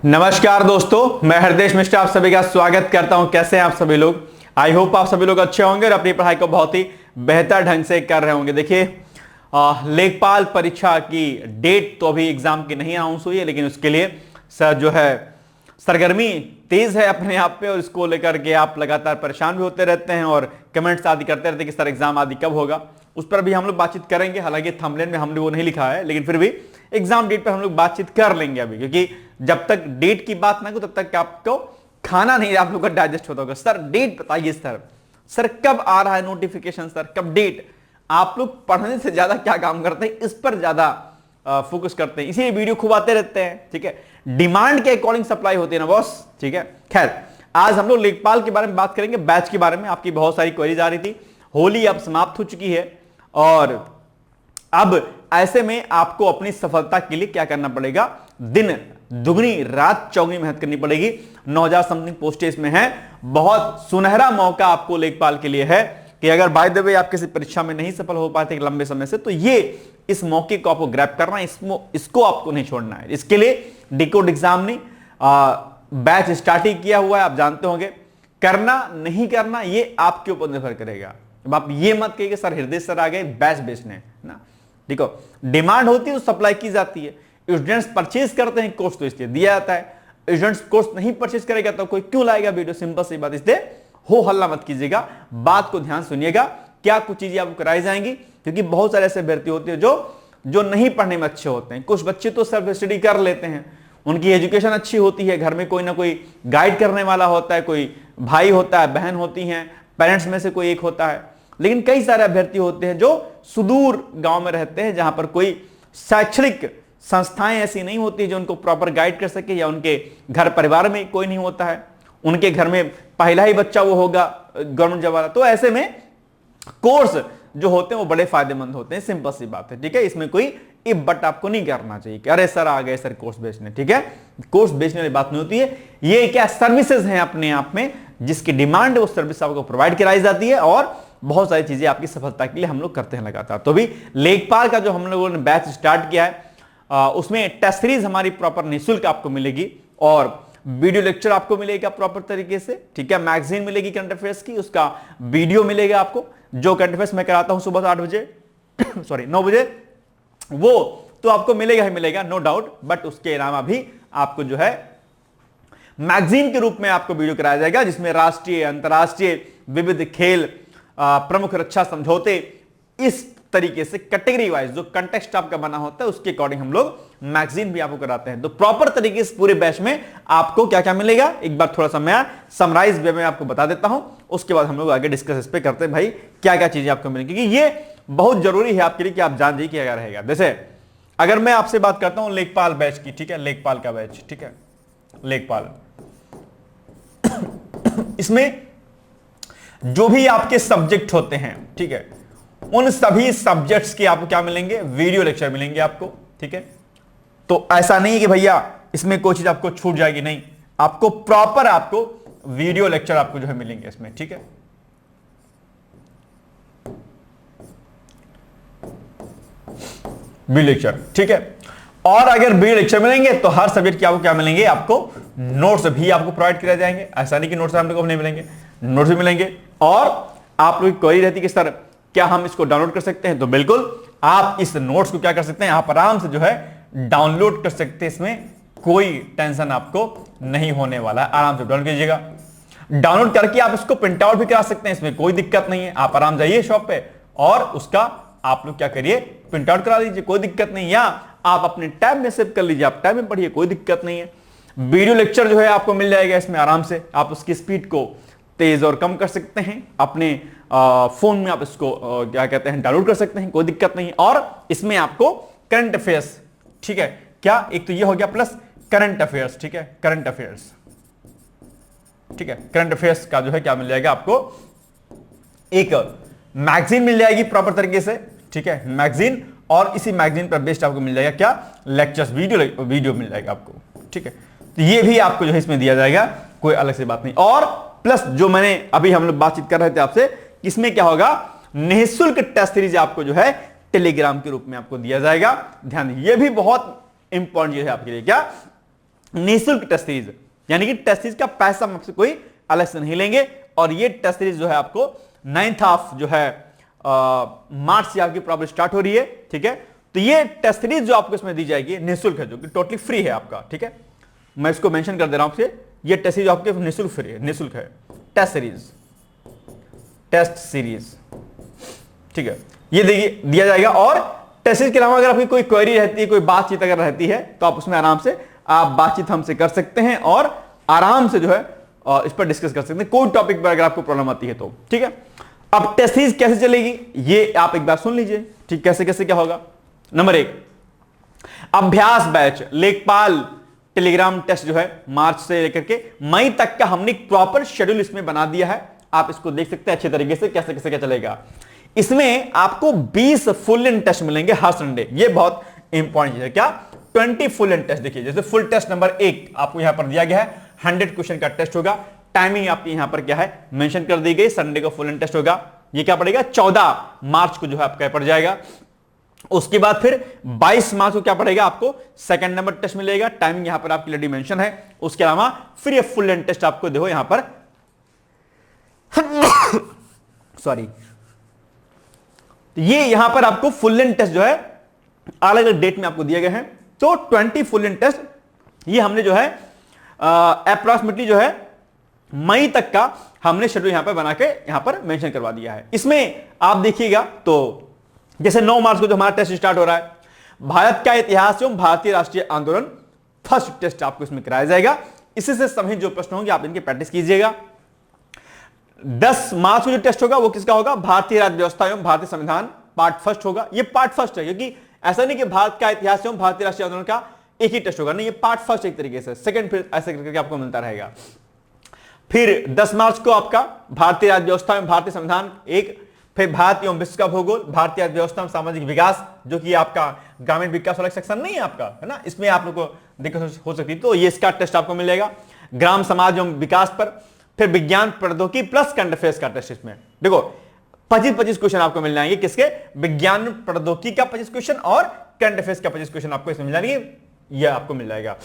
नमस्कार दोस्तों, मैं हरदेश मिश्रा आप सभी का स्वागत करता हूं। कैसे हैं आप सभी लोग? आई होप आप सभी लोग अच्छे होंगे और अपनी पढ़ाई को बहुत ही बेहतर ढंग से कर रहे होंगे। देखिए, लेखपाल परीक्षा की डेट तो अभी एग्जाम की नहीं अनाउंस हुई है, लेकिन उसके लिए सर जो है सरगर्मी तेज है अपने आप पे, और इसको लेकर के आप लगातार परेशान भी होते रहते हैं और कमेंट्स आदि करते रहते हैं कि सर एग्जाम आदि कब होगा। उस पर भी हम लोग बातचीत करेंगे। हालांकि थंबनेल में हमने वो नहीं लिखा है, लेकिन फिर भी एग्जाम डेट पर हम लोग बातचीत कर लेंगे अभी, क्योंकि जब तक डेट की बात ना हो तब तक आपको खाना नहीं आप लोग का डाइजेस्ट होता होगा। सर डेट बताइए, सर कब आ रहा है नोटिफिकेशन, सर कब डेट। आप लोग पढ़ने से ज्यादा क्या काम करते हैं, इस पर ज्यादा फोकस करते हैं, इसीलिए वीडियो खूब आते रहते हैं। ठीक है, डिमांड के अकॉर्डिंग सप्लाई होती है ना बॉस। ठीक है, खैर आज हम लोग लेखपाल के बारे में बात करेंगे, बैच के बारे में। आपकी बहुत सारी क्वेरीज आ रही थी। होली अब समाप्त हो चुकी है और अब ऐसे में आपको अपनी सफलता के लिए क्या करना पड़ेगा, दिन दुगनी रात चौगनी मेहनत करनी पड़ेगी। 9000 समथिंग पोस्टें इसमें हैं। बहुत सुनहरा मौका आपको लेखपाल के लिए है कि अगर बाय द वे आप किसी परीक्षा में नहीं सफल हो पाते लंबे समय से, तो ये इस मौके को आपको ग्रैब करना है, इसको आपको नहीं छोड़ना है। इसके लिए डिकोड एग्जाम ने बैच स्टार्ट ही किया हुआ है, आप जानते होंगे। करना नहीं करना ये आपके ऊपर निर्भर करेगा। अब आप ये मत कहिए सर हृदय सर आ गए बैच बेचने ना। देखो, डिमांड होती है तो सप्लाई की जाती है। स्टूडेंट्स परचेज करते हैं कोर्स तो इसलिए दिया जाता है। स्टूडेंट्स कोर्स नहीं परचेज करेगा तो कोई क्यों लाएगा वीडियो? सिंपल सी बात। इसलिए हो हल्ला मत कीजिएगा, बात को ध्यान सुनिएगा। क्या कुछ चीजें आपको कराई जाएंगी, क्योंकि बहुत सारे ऐसे अभ्यर्थी होते हैं जो नहीं पढ़ने में अच्छे होते हैं। कुछ बच्चे तो सेल्फ स्टडी कर लेते हैं, उनकी एजुकेशन अच्छी होती है, घर में कोई ना कोई गाइड करने वाला होता है, कोई भाई होता है, बहन होती हैं, पेरेंट्स में से कोई एक होता है। लेकिन कई सारे अभ्यर्थी होते हैं जो सुदूर गांव में रहते हैं, जहां पर कोई शैक्षणिक संस्थाएं ऐसी नहीं होती जो उनको प्रॉपर गाइड कर सके, या उनके घर परिवार में कोई नहीं होता है, उनके घर में पहला ही बच्चा वो होगा गवर्नमेंट जॉब वाला। तो ऐसे में कोर्स जो होते हैं वो बड़े फायदेमंद होते हैं। सिंपल सी बात है। ठीक है, इसमें कोई इफ बट आपको नहीं करना चाहिए कि अरे सर आ गए सर कोर्स बेचने। ठीक है, कोर्स बेचने वाली बात नहीं होती है। ये क्या सर्विसेज हैं अपने आप में, जिसकी डिमांड है वो सर्विस आपको प्रोवाइड कराई जाती है, और बहुत सारी चीजें आपकी सफलता के लिए हम लोग करते हैं लगातार। तो भी लेखपाल का जो हम लोगों ने बैच स्टार्ट किया है, उसमें टेस्ट सीरीज हमारी प्रॉपर निःशुल्क आपको मिलेगी, और वीडियो लेक्चर आपको मिलेगा प्रॉपर तरीके से। ठीक है, मैगजीन मिलेगी करंट अफेयर्स की, उसका वीडियो मिलेगा आपको। जो करंट अफेयर्स मैं कराता हूं सुबह 8 बजे सॉरी 9 बजे, वो तो आपको मिलेगा ही मिलेगा, नो डाउट। बट उसके अलावा भी आपको जो है मैगजीन के रूप में आपको वीडियो कराया जाएगा, जिसमें राष्ट्रीय अंतर्राष्ट्रीय विविध खेल, प्रमुख रक्षा समझौते, इस तरीके से कैटेगरी वाइज जो कंटेक्स्ट आपका बना होता है उसके अकॉर्डिंग हम लोग मैगजीन भी आपको कराते हैं। तो प्रॉपर तरीके से पूरे बैच में आपको क्या क्या मिलेगा, एक बार थोड़ा सा मैं समराइज वे में आपको बता देता हूं, उसके बाद हम लोग आगे डिस्कस इस पे करते हैं भाई क्या क्या चीजें आपको मिलेंगी, क्योंकि ये बहुत जरूरी है आपके लिए कि आप जान जाइए क्या रहेगा। जैसे अगर मैं आपसे बात करता हूं लेखपाल बैच की, ठीक है, लेखपाल का बैच, ठीक है, लेखपाल इसमें जो भी आपके सब्जेक्ट होते हैं, ठीक है, उन सभी सब्जेक्ट्स के आपको क्या मिलेंगे, वीडियो लेक्चर मिलेंगे आपको। ठीक है, तो ऐसा नहीं है कि भैया इसमें कोई चीज आपको छूट जाएगी, नहीं, आपको प्रॉपर आपको वीडियो लेक्चर आपको जो है मिलेंगे इसमें। ठीक है, वीडियो लेक्चर, ठीक है। और अगर वीडियो लेक्चर मिलेंगे तो हर सब्जेक्ट के आपको क्या मिलेंगे, आपको नोट्स भी आपको प्रोवाइड किए जाएंगे। ऐसा नहीं कि नोट्स हम लोग को नहीं मिलेंगे, नोट्स भी मिलेंगे। और आप लोग की क्वेरी रहती है कि सर क्या हम इसको डाउनलोड कर सकते हैं, तो बिल्कुल आप इस नोट्स को क्या कर सकते हैं, आप आराम से जो है डाउनलोड कर सकते हैं। इसमें कोई टेंशन आपको नहीं होने वाला है, आराम से डाउनलोड कीजिएगा। डाउनलोड करके आप इसको प्रिंट आउट भी करा सकते हैं, इसमें कोई दिक्कत नहीं है। आप आराम जाइए शॉप पे और उसका आप लोग क्या करिए, प्रिंट आउट करा लीजिए, कोई दिक्कत नहीं। या आप अपने टैब में सेव कर लीजिए, आप टैब में पढ़िए, कोई दिक्कत नहीं है। वीडियो लेक्चर जो है आपको मिल जाएगा इसमें आराम से, आप उसकी स्पीड को तेज और कम कर सकते हैं। अपने फोन में आप इसको क्या कहते हैं, डाउनलोड कर सकते हैं, कोई दिक्कत नहीं। और इसमें आपको करंट अफेयर्स, ठीक है, क्या एक तो ये हो गया, प्लस करंट अफेयर्स, ठीक है, करंट अफेयर्स, ठीक है, करंट अफेयर्स का जो है क्या मिल जाएगा आपको, एक मैगजीन मिल जाएगी प्रॉपर तरीके से। ठीक है, मैगजीन, और इसी मैगजीन पर बेस्ड आपको मिल जाएगा क्या, लेक्चर्स, वीडियो मिल जाएगा आपको। ठीक है, तो ये भी आपको जो है इसमें दिया जाएगा, कोई अलग से बात नहीं। और प्लस जो मैंने अभी हम लोग बातचीत कर रहे थे आपसे, इसमें क्या होगा, निःशुल्क टेस्ट सीरीज आपको जो है टेलीग्राम के रूप में आपको दिया जाएगा। ध्यान दीजिए, ये भी बहुत इंपॉर्टेंट चीज है आपके लिए। क्या निःशुल्क टेस्ट सीरीज, यानी कि टेस्ट सीरीज का पैसा हम आपसे कोई अलग से नहीं लेंगे। और ये टेस्ट सीरीज जो है आपको 9th ऑफ जो है मार्च से आपकी प्रॉब्लम स्टार्ट हो रही है, ठीक है। तो ये टेस्ट सीरीज जो आपको इसमें दी जाएगी निःशुल्क है, जो कि टोटली फ्री है आपका, ठीक है। मैं इसको मेंशन कर दे रहा हूं आपसे, ये टेस्ट सीरीज आपके निःशुल्क फ्री है, निःशुल्क है टेस्ट सीरीज, ठीक है। ये देखिए दिया जाएगा। और टेस्ट सीरीज के अलावा अगर आपकी कोई क्वेरी रहती है, कोई बातचीत अगर रहती है, तो आप उसमें आराम से आप बातचीत हमसे कर सकते हैं और आराम से जो है इस पर डिस्कस कर सकते हैं, कोई टॉपिक पर अगर आपको प्रॉब्लम आती है तो, ठीक है। अब टेस्ट सीरीज कैसे चलेगी ये आप एक बार सुन लीजिए, ठीक। कैसे कैसे क्या होगा। नंबर 1, अभ्यास बैच लेखपाल टेलीग्राम टेस्ट जो है मार्च से लेकर के मई तक का हमने प्रॉपर शेड्यूल इसमें बना दिया है। आप इसको देख सकते हैं अच्छे तरीके से कैसे कैसे क्या चलेगा। इसमें आपको 20 फुल लेंथ टेस्ट मिलेंगे हर संडे, ये बहुत इंपॉर्टेंट चीज है। क्या 20 फुल लेंथ टेस्ट। देखिए जैसे फुल टेस्ट नंबर 1 आपको यहां पर दिया गया है, 100 क्वेश्चन का टेस्ट होगा। टाइमिंग आपकी यहां पर क्या है मेंशन कर दी गई, संडे को फुल लेंथ टेस्ट होगा। ये क्या पड़ेगा 14 मार्च को जो है आपका पड़ जाएगा। उसके बाद फिर 22 मार्च को क्या पड़ेगा आपको सेकंड नंबर टेस्ट मिलेगा, टाइमिंग यहां पर आपकी ऑलरेडी मेंशन है। उसके अलावा फिर ये फुल लेंथ टेस्ट आपको देखो यहां पर सॉरी, ये यहां पर आपको फुल लेंथ टेस्ट जो है अलग अलग डेट में आपको दिए गए हैं। तो 20 फुल लेंथ टेस्ट ये हमने जो है अप्रॉक्सिमेटली जो है मई तक का हमने शेड्यूल यहां पर बना के यहां पर मेंशन करवा दिया है। इसमें आप देखिएगा तो जैसे 9 मार्च को जो हमारा टेस्ट स्टार्ट हो रहा है, भारत का इतिहास एवं भारतीय राष्ट्रीय आंदोलन फर्स्ट टेस्ट आपको इसमें कराया जाएगा। इसी से संबंधित जो प्रश्न होंगे आप इनकी प्रैक्टिस कीजिएगा। 10 मार्च को जो टेस्ट होगा वो किसका होगा, भारतीय राज्य व्यवस्था एवं भारतीय संविधान पार्ट फर्स्ट होगा। ये पार्ट फर्स्ट है, क्योंकि ऐसा नहीं कि भारत का इतिहास एवं भारतीय राष्ट्रीय आंदोलन का एक ही टेस्ट होगा, नहीं, ये पार्ट फर्स्ट एक तरीके से, सेकंड फिर ऐसे करके आपको मिलता रहेगा। फिर 10 मार्च को आपका भारतीय राज्य व्यवस्था एवं भारतीय संविधान एक, फिर भारत एवं विश्व का भूगोल, भारतीय अर्थव्यवस्था एवं सामाजिक विकास, जो कि आपका ग्रामीण विकास वाला सेक्शन नहीं है आपका, है ना, इसमें आप लोग को दिक्कत हो सकती है, तो ये इसका टेस्ट आपको मिलेगा। ग्राम समाज एवं विकास पर, फिर विज्ञान प्रौद्योगिकी प्लस करंट अफेयर्स का टेस्ट। इसमें देखो 25 क्वेश्चन आपको मिल जाएंगे, किसके, विज्ञान प्रौद्योगिकी का 25 क्वेश्चन और करंट अफेयर्स का 25 क्वेश्चन आपको इसमें मिल जाएंगे, ये आपको मिल जाएगा।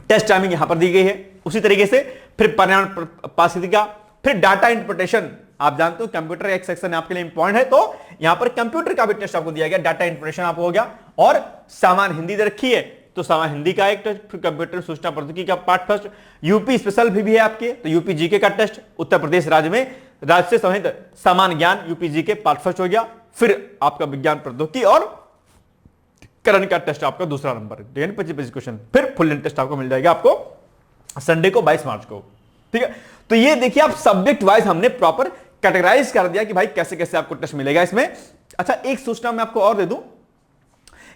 टेस्ट टाइमिंग यहां पर दी गई है। उसी तरीके से फिर पर्यावरण पारिस्थितिकी का, फिर डाटा इंटरप्रिटेशन, आप जानते हो कंप्यूटर एक सेक्शन आपके लिए इंपॉर्टेंट है, तो यहां पर कंप्यूटर का भी टेस्ट आपको दिया गया, डाटा इंटरप्रिटेशन आपको हो गया। और सामान्य हिंदी दे रखी है, तो सामान्य हिंदी का एक टेस्ट, फिर कंप्यूटर सूचना प्रौद्योगिकी का पार्ट फर्स्ट, यूपी स्पेशल भी है आपके, तो यूपी जीके का टेस्ट, उत्तर प्रदेश राज्य में राज्य से संबंधित सामान्य ज्ञान यूपी जीके पार्ट फर्स्ट हो गया। फिर आपका विज्ञान प्रौद्योगिकी और करंट का टेस्ट आपका दूसरा नंबर, 25 क्वेश्चन। फिर फुल लेंथ टेस्ट आपको मिल जाएगा आपको संडे को 22 मार्च को, ठीक है। तो ये देखिए आप सब्जेक्ट वाइज हमने प्रॉपर कैटेगराइज कर दिया कि भाई कैसे कैसे आपको टेस्ट मिलेगा इसमें। अच्छा एक सूचना मैं आपको और दे दूं,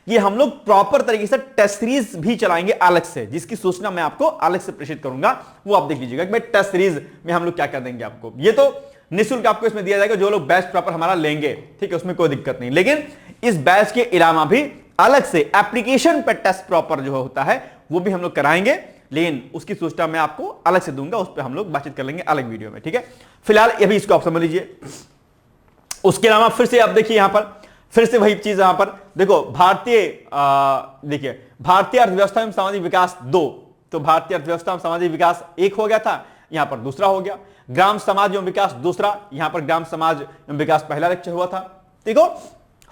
ये हम लोग प्रॉपर तरीके से टेस्ट सीरीज भी चलाएंगे अलग से, जिसकी सूचना मैं आपको अलग से प्रेषित करूंगा, वो आप देख लीजिएगा कि भाई टेस्ट सीरीज में हम लोग क्या क्या देंगे आपको। ये तो निःशुल्क आपको इसमें दिया जाएगा, जो लोग बैच प्रॉपर हमारा लेंगे, ठीक है, उसमें कोई दिक्कत नहीं। लेकिन इस बैच के अलावा भी अलग से एप्लीकेशन पर टेस्ट प्रॉपर जो होता है वो भी हम लोग कराएंगे, लेकिन उसकी सूचना मैं आपको अलग से दूंगा, उस पर हम लोग बातचीत कर लेंगे अलग वीडियो में, ठीक है। फिलहाल अभी इसको आप समझ लीजिए। उसके अलावा फिर से आप देखिए यहां पर फिर से वही चीज, यहां पर देखो देखिए भारतीय अर्थव्यवस्था एवं सामाजिक विकास 2, तो भारतीय अर्थव्यवस्था एवं सामाजिक विकास 1 हो गया था, यहां पर दूसरा हो गया। ग्राम समाज एवं विकास दूसरा, यहां पर ग्राम समाज एवं विकास पहला लेक्चर हुआ था। देखो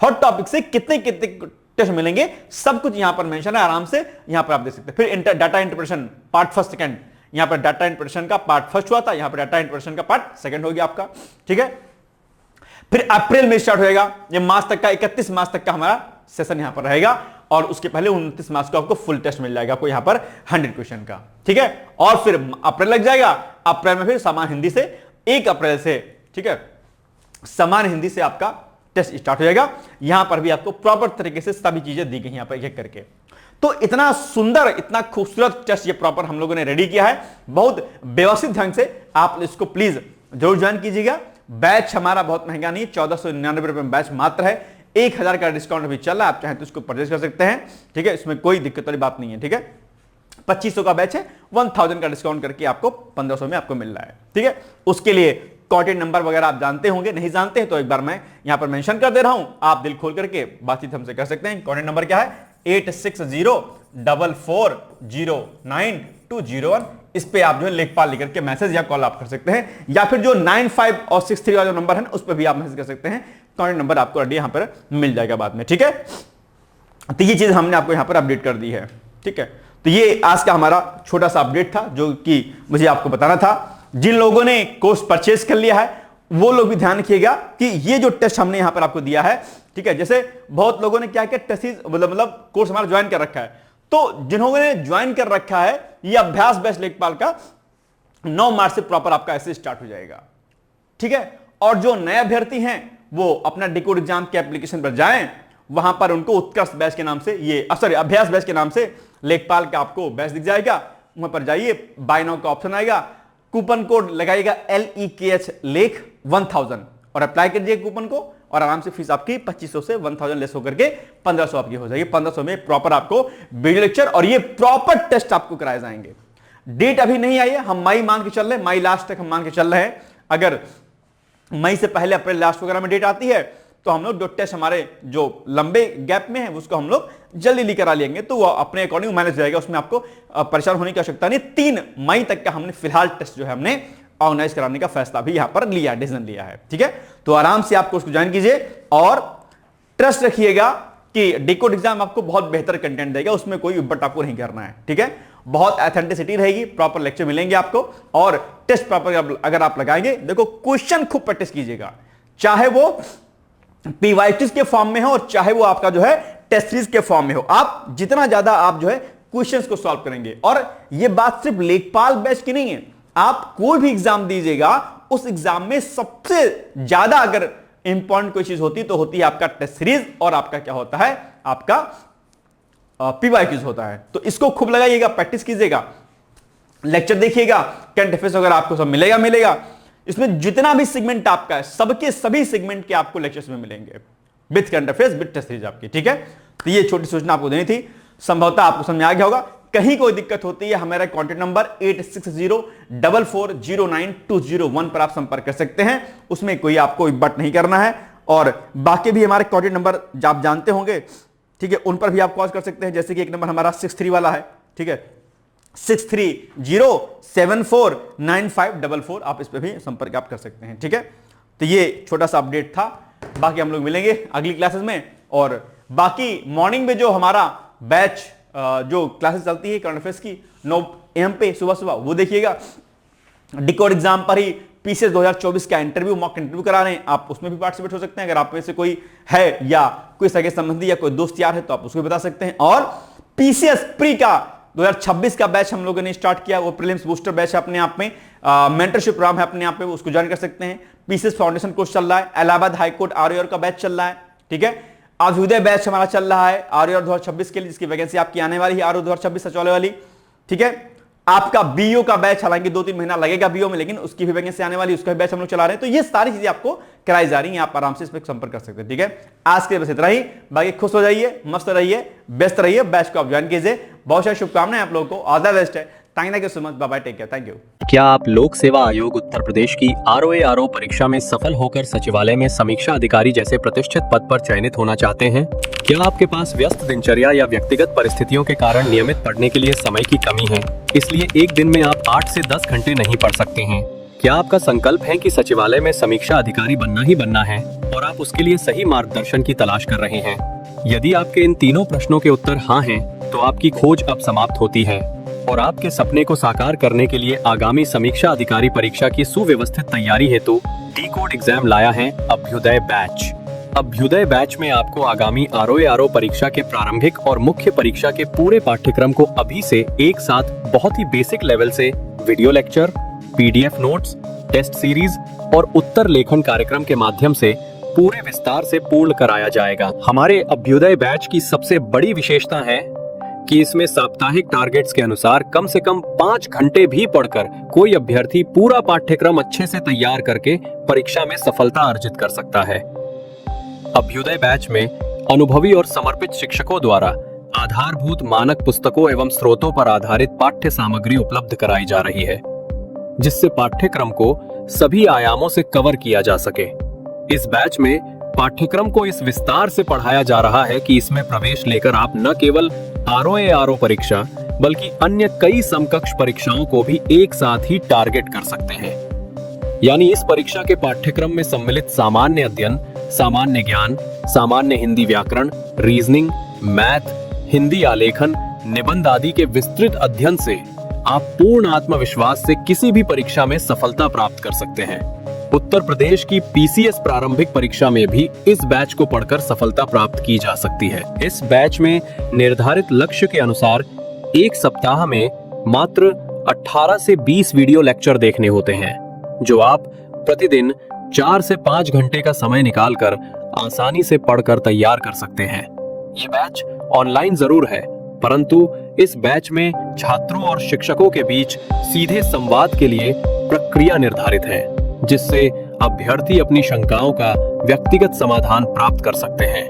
हॉट टॉपिक से कितने कितने टेस्ट मिलेंगे, सब कुछ यहां पर मेंशन है, आराम से यहां पर आप देख सकते हैं। फिर data interpretation part first second, यहां पर डाटा इंटरप्रिटेशन का पार्ट फर्स्ट हुआ था, यहां पर डाटा इंटरप्रिटेशन का पार्ट सेकंड हो गया आपका, ठीक है। फिर अप्रैल में स्टार्ट होएगा, ये मार्च तक का 31 मार्च तक का हमारा सेशन यहां पर रहेगा, और उसके पहले 29 मार्च को आपको फुल टेस्ट मिल जाएगा आपको यहां पर 100 क्वेश्चन का, ठीक है। और फिर अप्रैल लग जाएगा, अप्रैल में फिर सामान्य हिंदी से 1 अप्रैल से, ठीक है, सामान्य हिंदी से आपका टेस्ट स्टार्ट हो जाएगा। यहां पर भी आपको प्रॉपर तरीके से सभी चीजें दी गई यहां पर एक करके। तो इतना सुंदर इतना खूबसूरत टेस्ट ये प्रॉपर हम लोगों ने रेडी किया है, बहुत व्यवस्थित ढंग से। आप इसको प्लीज जरूर ज्वाइन कीजिएगा। बैच हमारा बहुत महंगा नहीं, 1499 रुपए में बैच मात्र है, 1000 का डिस्काउंट अभी चल रहा है, आप चाहें तो इसको परचेज कर सकते हैं, ठीक है, इसमें कोई दिक्कत वाली बात नहीं है, ठीक है। 2500 का बैच है, 1000 का डिस्काउंट करके आपको 1500 में आपको मिल रहा है, ठीक है। उसके लिए कॉन्टैक्ट नंबर वगैरह आप जानते होंगे, नहीं जानते हैं तो एक बार मैं यहां पर मेंशन कर दे रहा हूं, आप दिल खोल करके बातचीत हमसे कर सकते हैं। कॉन्टैक्ट नंबर क्या है, 8604409201। इस पे आप जो है लेखपाल लिख करके मैसेज या कॉल आप कर सकते हैं, या फिर जो 95 और 63 वाला जो नंबर है ना उस पर भी आप मैसेज कर सकते हैं। कॉन्टैक्ट नंबर आपको यहां पर मिल जाएगा बाद में, ठीक है। तो ये चीज हमने आपको यहां पर अपडेट कर दी है, ठीक है। तो ये आज का हमारा छोटा सा अपडेट था जो कि मुझे आपको बताना था। जिन लोगों ने कोर्स परचेज कर लिया है वो लोग भी ध्यान रखिएगा कि ये जो टेस्ट हमने यहां पर आपको दिया है, ठीक है। जैसे बहुत लोगों ने क्या किया, टेस्ट मतलब कोर्स हमारा ज्वाइन कर रखा है, तो जिन्होंने ज्वाइन कर रखा है ये अभ्यास बैच लेखपाल का 9 मार्च से प्रॉपर आपका ऐसे स्टार्ट हो जाएगा, ठीक है। और जो नए अभ्यर्थी हैं वो अपना डिकोड एग्जाम के एप्लीकेशन पर जाएं, वहां पर उनको उत्कर्ष बैच के नाम से ये सॉरी अभ्यास बैच के नाम से लेखपाल का आपको बैच दिख जाएगा। वहां पर जाइए, बाय नाउ का ऑप्शन आएगा, कूपन कोड लगाइएगा LEKH लेख 1000 और अप्लाई कीजिए कूपन को, और आराम से फीस आपकी 2500 से 1000 लेस होकर के 1500 आपकी हो जाएगी। 1500 में प्रॉपर आपको वीडियो लेक्चर और ये प्रॉपर टेस्ट आपको कराए जाएंगे। डेट अभी नहीं आई है, हम मई मान के चल रहे हैं, मई लास्ट तक हम मान के चल रहे हैं। अगर मई से पहले अप्रैल लास्ट वगैरह में डेट आती है तो हम लोग जो टेस्ट हमारे जो लंबे गैप में है उसको हम लोग जल्दी ली करा लेंगे, तो वो अपने अकॉर्डिंग मैनेज जाएगा, उसमें आपको परेशान होने की आवश्यकता नहीं। 3 मई तक का हमने फिलहाल टेस्ट जो है हमने ऑर्गेनाइज कराने का फैसला भी यहां पर लिया, डिसीजन लिया है, ठीक है। तो आराम से आपको उसको ज्वाइन कीजिए और ट्रस्ट रखिएगा कि डिकोड एग्जाम आपको बहुत बेहतर कंटेंट देगा, उसमें कोई उब्बट आपको नहीं करना है, ठीक है। बहुत ऑथेंटिसिटी रहेगी, प्रॉपर लेक्चर मिलेंगे आपको और टेस्ट प्रॉपर अगर आप लगाएंगे, देखो क्वेश्चन खूब प्रैक्टिस कीजिएगा, चाहे वो पीवाईक्यूज के फॉर्म में हो और चाहे वो आपका जो है टेस्ट सीरीज के फॉर्म में हो। आप जितना ज्यादा आप जो है क्वेश्चंस को सॉल्व करेंगे, और ये बात सिर्फ लेखपाल बैच की नहीं है, आप कोई भी एग्जाम दीजिएगा उस एग्जाम में सबसे ज्यादा अगर इंपॉर्टेंट कोई चीज होती तो होती है आपका टेस्ट सीरीज और आपका क्या होता है, आपका पीवाईक्यूज होता है। तो इसको खूब लगाइएगा, प्रैक्टिस कीजिएगा, लेक्चर देखिएगा, करंट अफेयर्स वगैरह आपको सब मिलेगा। इसमें जितना भी सेगमेंट आपका है सबके सभी सेगमेंट के आपको लेक्चर्स में मिलेंगे, with current affairs with test series आपकी, ठीक है। तो ये छोटी सूचना आपको देनी थी, संभवतः आपको समझ में आ गया होगा। कहीं कोई दिक्कत होती है हमारा कॉन्टैक्ट नंबर 8604409201 पर आप संपर्क कर सकते हैं, उसमें कोई आपको बट नहीं करना है। और बाकी भी हमारे कॉन्टैक्ट नंबर आप जानते होंगे, ठीक है, उन पर भी आप कॉल कर सकते हैं। जैसे कि एक नंबर हमारा 63 वाला है, ठीक है, 6307494544, आप इस पर भी संपर्क आप कर सकते हैं, ठीक है। तो ये छोटा सा अपडेट था, बाकी हम लोग मिलेंगे अगली क्लासेस में। और बाकी मॉर्निंग में जो हमारा बैच जो क्लासेस चलती है करंट अफेयर्स की 9 AM पे सुबह वो देखिएगा। डिकोड एग्जाम पर ही पीसीएस 2024 का इंटरव्यू, मॉक इंटरव्यू करा रहे हैं, आप उसमें भी पार्टिसिपेट हो सकते हैं। अगर आप में से कोई है या कोई सगे संबंधी या कोई दोस्त यार है तो आप उसको भी बता सकते हैं। और पीसीएस प्री का 2026 का बैच हम लोगों ने स्टार्ट किया, वो प्रीलिम्स बूस्टर बैच है अपने आप में, मेंटरशिप प्रोग्राम है अपने आप में, उसको ज्वाइन कर सकते हैं। पीसीएस फाउंडेशन कोर्स चल रहा है, इलाहाबाद हाईकोर्ट आरओआर का बैच चल रहा है, ठीक है। अभ्युदय बैच हमारा चल रहा है आरओआर 2026 के लिए, जिसकी वैकेंसी आपकी आने वाली है आरओआर 2026 सचिवालय वाली, ठीक है। आपका बीओ का बैच, हालांकि 2-3 महीना लगेगा बीओ में, लेकिन उसकी भी वैकेंसी आने वाली, उसका भी बैच हम लोग चला रहे हैं। तो ये सारी चीजें आपको कराई जा रही हैं, आप आराम से इस पर संपर्क कर सकते हैं, ठीक है। आज के बस इतना ही, बाकी खुश हो जाइए, मस्त रहिए, व्यस्त रहिए, बैच को आप ज्वाइन कीजिए। बहुत सारी शुभकामनाएं आप लोगों को, ऑल द बेस्ट है। Thank you so much, bye bye, take care, thank you. क्या आप लोक सेवा आयोग उत्तर प्रदेश की आरओ परीक्षा में सफल होकर सचिवालय में समीक्षा अधिकारी जैसे प्रतिष्ठित पद पर चयनित होना चाहते हैं? क्या आपके पास व्यस्त दिनचर्या या व्यक्तिगत परिस्थितियों के कारण नियमित पढ़ने के लिए समय की कमी है, इसलिए एक दिन में आप 8 से 10 घंटे नहीं पढ़ सकते हैं? क्या आपका संकल्प है कि सचिवालय में समीक्षा अधिकारी बनना ही बनना है और आप उसके लिए सही मार्गदर्शन की तलाश कर रहे हैं? यदि आपके इन तीनों प्रश्नों के उत्तर हाँ हैं, तो आपकी खोज अब समाप्त होती है और आपके सपने को साकार करने के लिए आगामी समीक्षा अधिकारी परीक्षा की सुव्यवस्थित तैयारी हेतु डिकोड एग्जाम लाया है अभ्युदय बैच। अभ्युदय बैच में आपको आगामी आरओ परीक्षा के प्रारंभिक और मुख्य परीक्षा के पूरे पाठ्यक्रम को अभी से एक साथ बहुत ही बेसिक लेवल से video lecture, PDF notes, test series और उत्तर लेखन कार्यक्रम के माध्यम से पूरे विस्तार से पूर्ण कराया जाएगा। हमारे अभ्युदय बैच की सबसे बड़ी विशेषता है कि इसमें साप्ताहिक टारगेट्स के अनुसार कम से कम 5 घंटे भी पढ़कर कोई अभ्यर्थी पूरा पाठ्यक्रम अच्छे से तैयार करके परीक्षा में सफलता अर्जित कर सकता है। अभ्युदय बैच में अनुभवी और समर्पित शिक्षकों द्वारा आधारभूत मानक पुस्तकों एवं स्रोतों पर आधारित पाठ्य सामग्री उपलब्ध कराई जा रही है, जिससे पाठ्यक्रम को सभी आयामों से कवर किया जा सके। इस बैच में पाठ्यक्रम को इस विस्तार से पढ़ाया जा रहा है कि इसमें प्रवेश लेकर आप न केवल आरओ परीक्षा बल्कि अन्य कई समकक्ष परीक्षाओं को भी एक साथ ही टारगेट कर सकते हैं। यानी इस परीक्षा के पाठ्यक्रम में सम्मिलित सामान्य अध्ययन, सामान्य ज्ञान, सामान्य हिंदी व्याकरण, रीजनिंग, मैथ, हिंदी आलेखन, निबंध आदि के विस्तृत अध्ययन से आप पूर्ण आत्मविश्वास से किसी भी परीक्षा में सफलता प्राप्त कर सकते हैं। उत्तर प्रदेश की पीसीएस प्रारंभिक परीक्षा में भी इस बैच को पढ़कर सफलता प्राप्त की जा सकती है। इस बैच में निर्धारित लक्ष्य के अनुसार एक सप्ताह में मात्र 18 से 20 वीडियो लेक्चर देखने होते हैं, जो आप प्रतिदिन 4 से 5 घंटे का समय निकालकर आसानी से पढ़कर तैयार कर सकते हैं। ये बैच ऑनलाइन जरूर है, परंतु इस बैच में छात्रों और शिक्षकों के बीच सीधे संवाद के लिए प्रक्रिया निर्धारित है, जिससे अभ्यर्थी अपनी शंकाओं का व्यक्तिगत समाधान प्राप्त कर सकते हैं।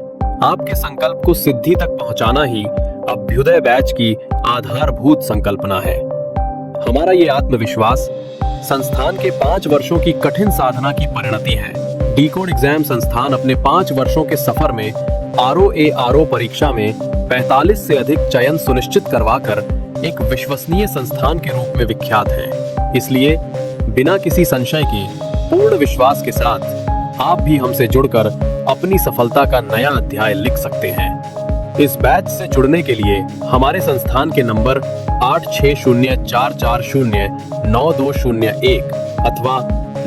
आपके संकल्प को सिद्धि तक पहुंचाना ही अभ्युदय बैच की आधारभूत संकल्पना है। हमारा ये आत्मविश्वास संस्थान के 5 वर्षों की कठिन साधना की परिणति है। डीकोड एग्जाम संस्थान अपने 5 वर्षों के सफर में आरओ परीक्षा में 45 से अधिक चयन सुनिश्चित करवाकर एक विश्वसनीय संस्थान के रूप में विख्यात है। इसलिए बिना किसी संशय के पूर्ण विश्वास के साथ आप भी हमसे जुड़कर अपनी सफलता का नया अध्याय लिख सकते हैं। इस बैच से जुड़ने के लिए हमारे संस्थान के नंबर 8604409201 अथवा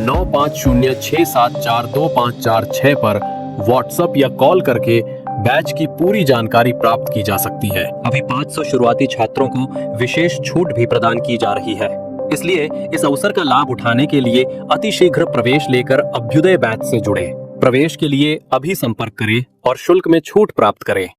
9506742546 पर व्हाट्सएप या कॉल करके बैच की पूरी जानकारी प्राप्त की जा सकती है। अभी 500 शुरुआती छात्रों को विशेष छूट भी प्रदान की जा रही है, इसलिए इस अवसर का लाभ उठाने के लिए अतिशीघ्र प्रवेश लेकर अभ्युदय बैच से जुड़ें। प्रवेश के लिए अभी संपर्क करें और शुल्क में छूट प्राप्त करें।